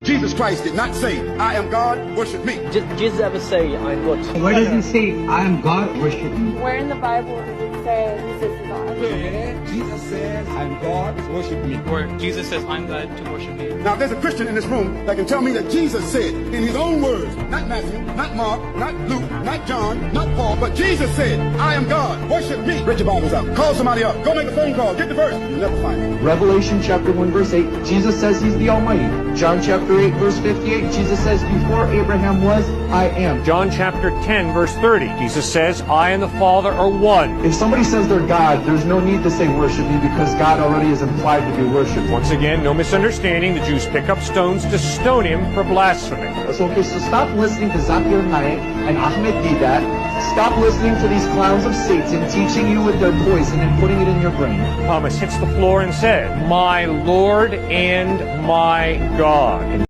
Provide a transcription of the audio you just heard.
Jesus Christ did not say, I am God, worship me. Did Jesus ever say, I'm God? Where does it say, I am God, worship me? Where in the Bible does it say this is God? Where Jesus says, I'm God, worship me. Where Jesus says, I'm God, to worship me. Now, there's a Christian in this room that can tell me that Jesus said, in his own words, not Matthew, not Mark, not Luke, not John, not Paul, but Jesus said, I am God, worship me. Read your Bibles out. Call somebody up. Go make a phone call. Get the verse. You'll never find it. Revelation chapter 1 verse 8, Jesus says he's the Almighty. John chapter 8 verse 58, Jesus says, before Abraham was, I am. John chapter 10 verse 30, Jesus says, I and the Father are one. If somebody says they're God, there's no need to say worship me because God already is implied to be worshipped. Once again, no misunderstanding, the Jews pick up stones to stone him for blasphemy. So stop listening to Zakir Naik and Ahmed Didat. Stop listening to these clowns of Satan teaching you with their poison and putting it in your brain. Thomas hits the floor and said, my Lord and my God. And